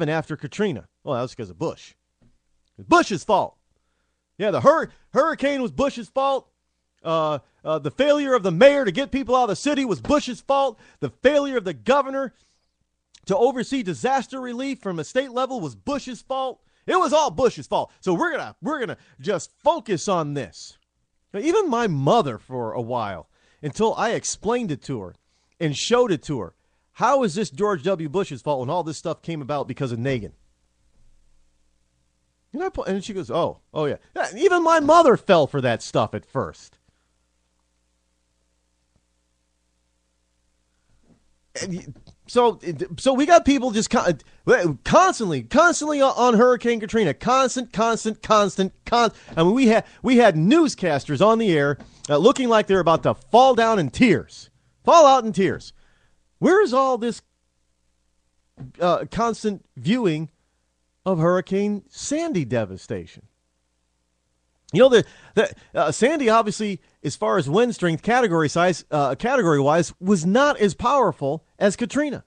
after Katrina. Well, that was because of Bush. It was Bush's fault. Yeah, the hurricane was Bush's fault. The failure of the mayor to get people out of the city was Bush's fault. The failure of the governor to oversee disaster relief from a state level was Bush's fault. It was all Bush's fault. So we're gonna just focus on this. Now, even my mother, for a while, until I explained it to her and showed it to her, how is this George W. Bush's fault when all this stuff came about because of Nagin? And she goes, oh yeah. Even my mother fell for that stuff at first. So we got people just constantly on Hurricane Katrina, constant. I mean, we had newscasters on the air looking like they're about to fall out in tears. Where is all this constant viewing of Hurricane Sandy devastation? You know, the Sandy, obviously, as far as wind strength category-wise, was not as powerful as Katrina.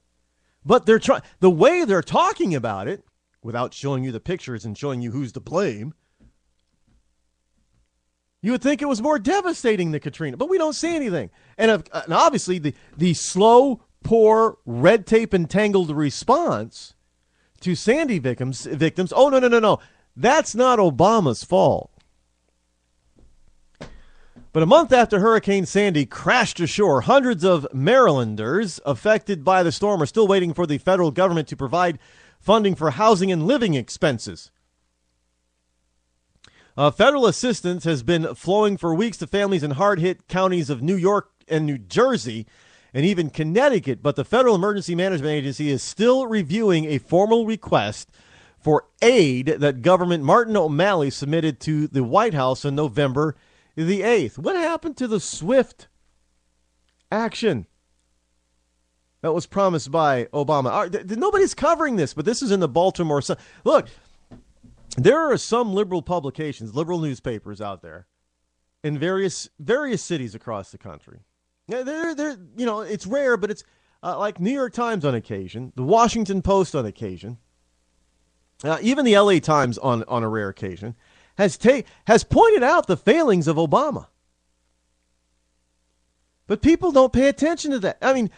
But the way they're talking about it, without showing you the pictures and showing you who's to blame, you would think it was more devastating than Katrina. But we don't see anything. And obviously, the slow, poor, red tape and tangled response to Sandy victims. Oh, no. That's not Obama's fault. But a month after Hurricane Sandy crashed ashore, hundreds of Marylanders affected by the storm are still waiting for the federal government to provide funding for housing and living expenses. Federal assistance has been flowing for weeks to families in hard-hit counties of New York and New Jersey and even Connecticut, but the Federal Emergency Management Agency is still reviewing a formal request for aid that Governor Martin O'Malley submitted to the White House on November the 8th. What happened to the swift action that was promised by Obama? Nobody's covering this, but this is in the Baltimore Sun. Look, there are some liberal publications, liberal newspapers out there in various cities across the country. They're it's rare, but it's like New York Times on occasion, the Washington Post on occasion, even the LA Times on a rare occasion, has pointed out the failings of Obama. But people don't pay attention to that. I mean,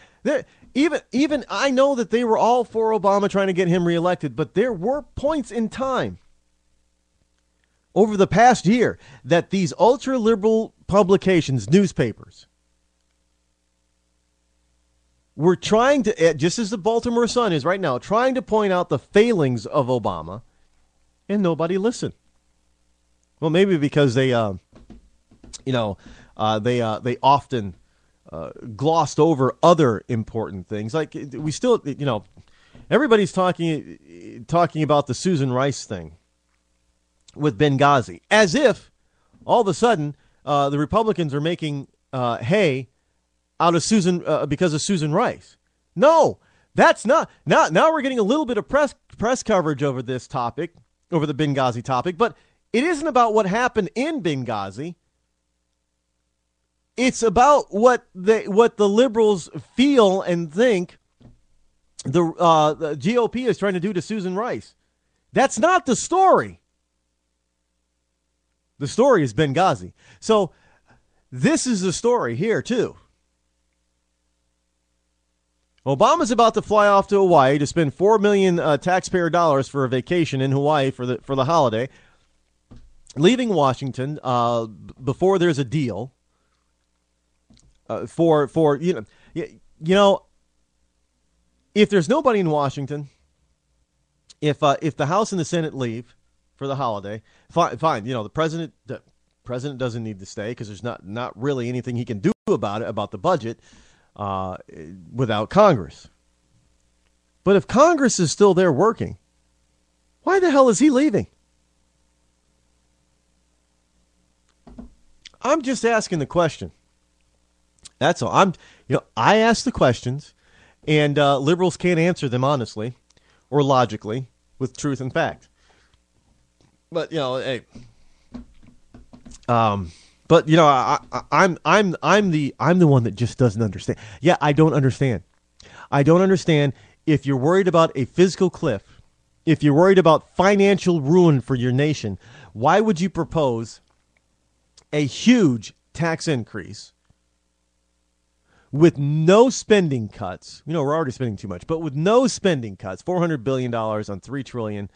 even I know that they were all for Obama trying to get him reelected, but there were points in time over the past year that these ultra-liberal publications, newspapers, were trying to, just as the Baltimore Sun is right now, trying to point out the failings of Obama, and nobody listened. Well, maybe because they often glossed over other important things. Like we still, everybody's talking about the Susan Rice thing with Benghazi, as if all of a sudden the Republicans are making hay out of Susan because of Susan Rice. No, that's not. Now we're getting a little bit of press coverage over this topic, over the Benghazi topic, but it isn't about what happened in Benghazi. It's about what the liberals feel and think the GOP is trying to do to Susan Rice. That's not the story. The story is Benghazi. So this is the story here too. Obama's about to fly off to Hawaii to spend $4 million taxpayer dollars for a vacation in Hawaii for the holiday, leaving Washington before there's a deal. If there's nobody in Washington, if the House and the Senate leave for the holiday, fine. The president doesn't need to stay because there's not really anything he can do about it, about the budget, without Congress. But if Congress is still there working, why the hell is he leaving? I'm just asking the question. That's all. I ask the questions, and liberals can't answer them honestly or logically with truth and fact. But hey. I'm the one that just doesn't understand. Yeah, I don't understand. I don't understand if you're worried about a physical cliff if you're worried about financial ruin for your nation, why would you propose a huge tax increase with no spending cuts? You know, we're already spending too much, but with no spending cuts, $400 billion on $3 trillion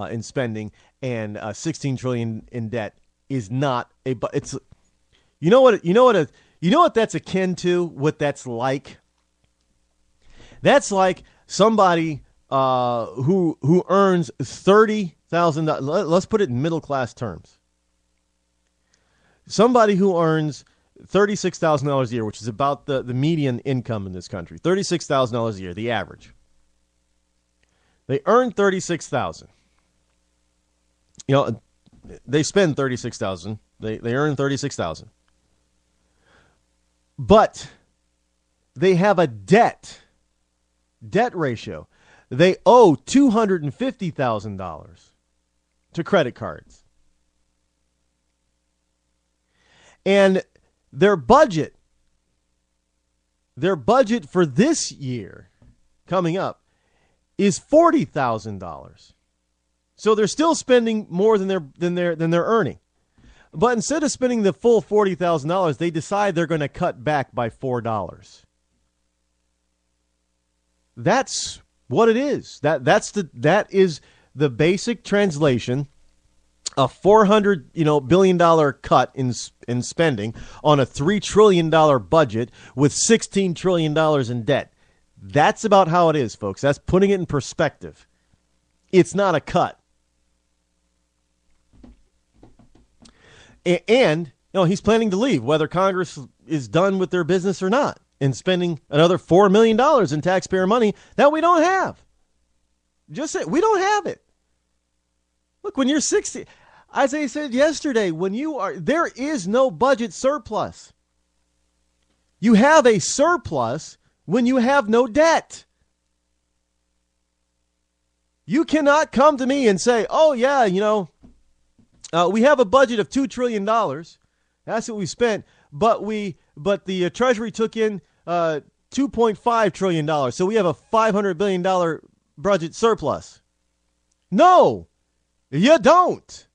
in spending and $16 trillion in debt is not a. But it's, you know what that's akin to. What that's like. That's like somebody who earns $30,000. Let's put it in middle class terms. Somebody who earns $36,000 a year, which is about the median income in this country. $36,000 a year, the average. They earn $36,000. You know, they spend $36,000. They earn $36,000. But they have a debt ratio. They owe $250,000 to credit cards. And their budget for this year coming up is $40,000. So they're still spending more than they're earning. But instead of spending the full $40,000, they decide they're going to cut back by $4. That's what it is. That is the basic translation. A $400 billion cut in spending on a $3 trillion budget with $16 trillion in debt. That's about how it is, folks. That's putting it in perspective. It's not a cut. And he's planning to leave, whether Congress is done with their business or not, and spending another $4 million in taxpayer money that we don't have. Just say we don't have it. Look, when you're 60, as I said yesterday, there is no budget surplus. You have a surplus when you have no debt. You cannot come to me and say, oh, yeah, we have a budget of $2 trillion. That's what we spent. But the Treasury took in $2.5 trillion. So we have a $500 billion budget surplus. No, you don't.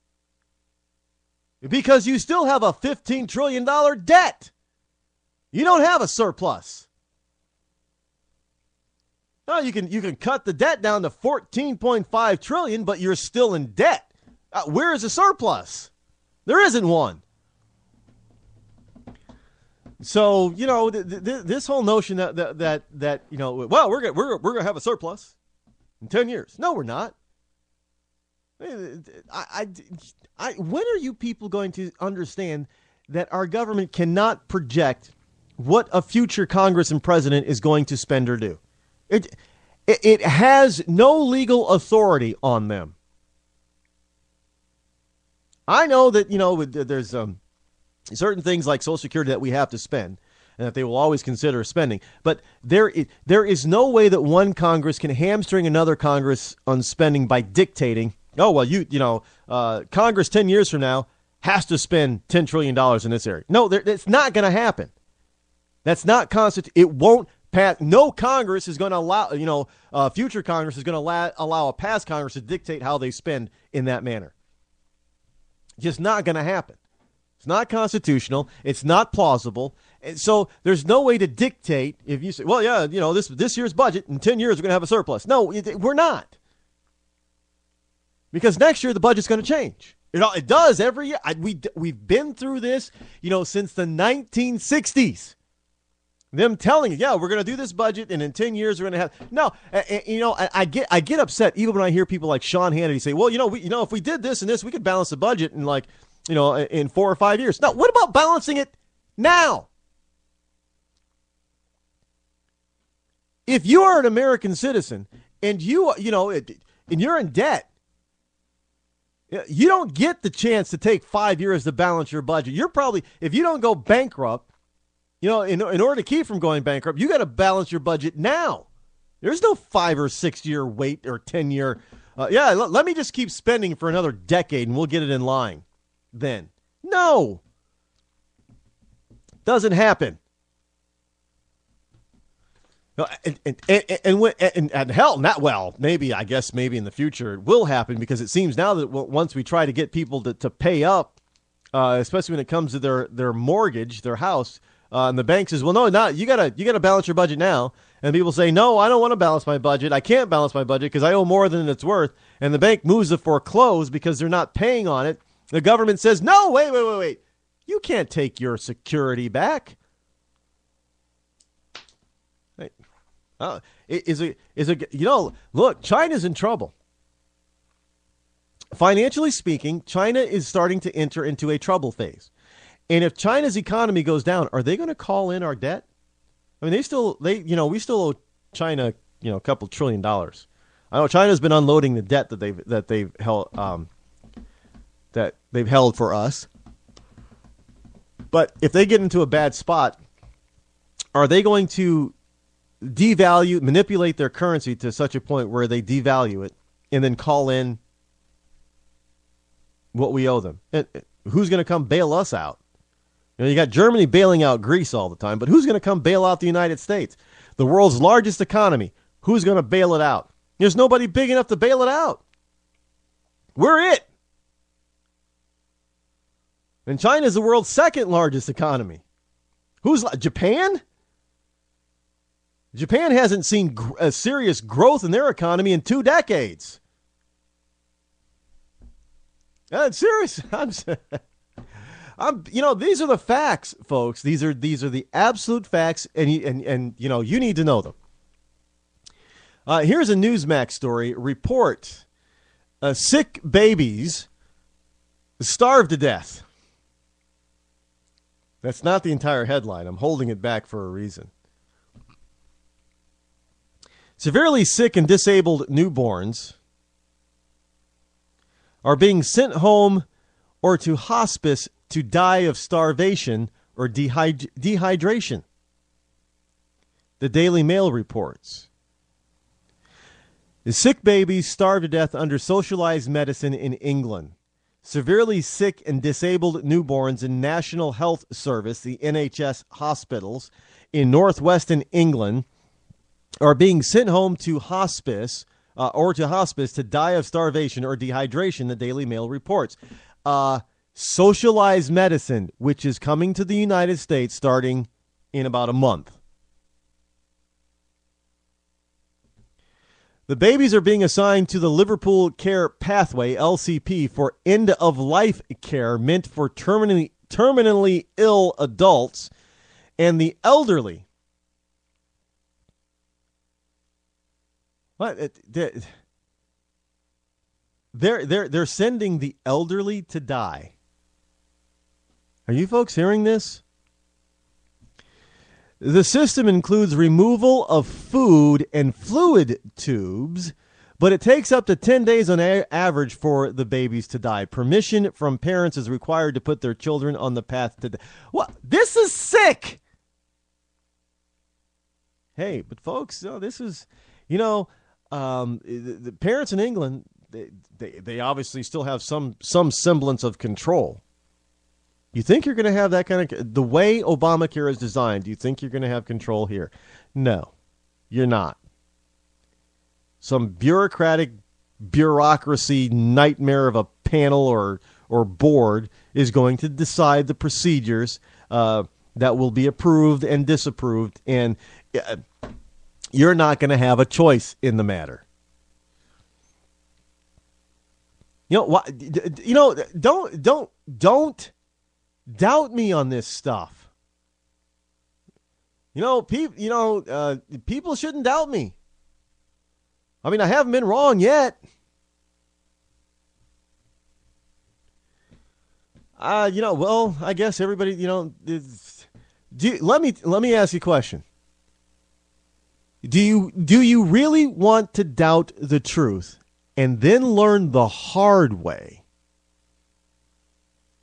Because you still have a $15 trillion debt. You don't have a surplus. No, you can cut the debt down to $14.5 trillion, but you're still in debt. Where is the surplus? There isn't one. So, this whole notion that well, we're going to have a surplus in 10 years. No, we're not. When are you people going to understand that our government cannot project what a future Congress and president is going to spend or do? It has no legal authority on them. I know that, there's certain things like Social Security that we have to spend and that they will always consider spending. But there is no way that one Congress can hamstring another Congress on spending by dictating, oh, well, Congress 10 years from now has to spend $10 trillion in this area. No, it's not going to happen. That's not it won't pass. No Congress is going to allow, future Congress is going to allow a past Congress to dictate how they spend in that manner. Just not going to happen. It's not constitutional. It's not plausible. And so there's no way to dictate if you say, well, yeah, this year's budget, in 10 years, we're going to have a surplus. No, we're not. Because next year, the budget's going to change. It does every year. We've been through this, since the 1960s. Them telling you, yeah, we're going to do this budget, and in 10 years, we're going to have... No, I get upset even when I hear people like Sean Hannity say, well, if we did this and this, we could balance the budget in in 4 or 5 years. Now, what about balancing it now? If you are an American citizen and you're in debt, you don't get the chance to take 5 years to balance your budget. You're probably, if you don't go bankrupt, in order to keep from going bankrupt, you got to balance your budget now. There's no 5 or 6 year wait or 10 year. Let me just keep spending for another decade and we'll get it in line then. No. Doesn't happen. No, and hell, not well. Maybe I guess maybe in the future it will happen because it seems now that once we try to get people to pay up, especially when it comes to their mortgage, their house, and the bank says, well, no, not you gotta balance your budget now, and people say, no, I don't want to balance my budget. I can't balance my budget because I owe more than it's worth, and the bank moves to foreclose because they're not paying on it. The government says, no, wait, you can't take your security back. Look, China's in trouble. Financially speaking, China is starting to enter into a trouble phase. And if China's economy goes down, are they going to call in our debt? I mean, we still owe China, a couple $1 trillion. I know China's been unloading the debt that they've held for us. But if they get into a bad spot, are they going to manipulate their currency to such a point where they devalue it and then call in what we owe them? And who's going to come bail us out? You got Germany bailing out Greece all the time, but who's going to come bail out the United States? The world's largest economy. Who's going to bail it out? There's nobody big enough to bail it out. We're it. And China is the world's second largest economy. Japan? Japan hasn't seen a serious growth in their economy in 2 decades. I'm serious. These are the facts, folks. These are the absolute facts, and you need to know them. Here's a Newsmax story. Report: sick babies starved to death. That's not the entire headline. I'm holding it back for a reason. Severely sick and disabled newborns are being sent home or to hospice to die of starvation or dehydration. The Daily Mail reports. The sick babies starved to death under socialized medicine in England. Severely sick and disabled newborns in National Health Service, the NHS hospitals in northwestern England, are being sent home to hospice to die of starvation or dehydration, the Daily Mail reports. Socialized medicine, which is coming to the United States starting in about a month. The babies are being assigned to the Liverpool Care Pathway, LCP, for end-of-life care meant for terminally ill adults and the elderly. What? They're sending the elderly to die. Are you folks hearing this? The system includes removal of food and fluid tubes, but it takes up to 10 days on average for the babies to die. Permission from parents is required to put their children on the path to death. What? This is sick! Hey, but folks, this is, the parents in England, they obviously still have some semblance of control. You think you're going to have that kind of, the way Obamacare is designed, do you think you're going to have control here? No, you're not. Some bureaucracy nightmare of a panel or board is going to decide the procedures that will be approved and disapproved, and you're not going to have a choice in the matter. Don't doubt me on this stuff. People shouldn't doubt me. I mean, I haven't been wrong yet. Well, I guess everybody, let me ask you a question. Do you really want to doubt the truth and then learn the hard way?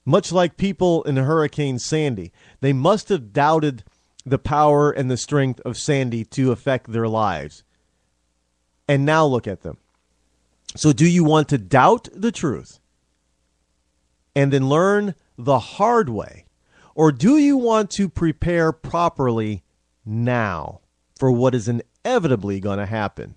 Much like people in Hurricane Sandy, they must have doubted the power and the strength of Sandy to affect their lives. And now look at them. So do you want to doubt the truth and then learn the hard way? Or do you want to prepare properly now for what is inevitably going to happen.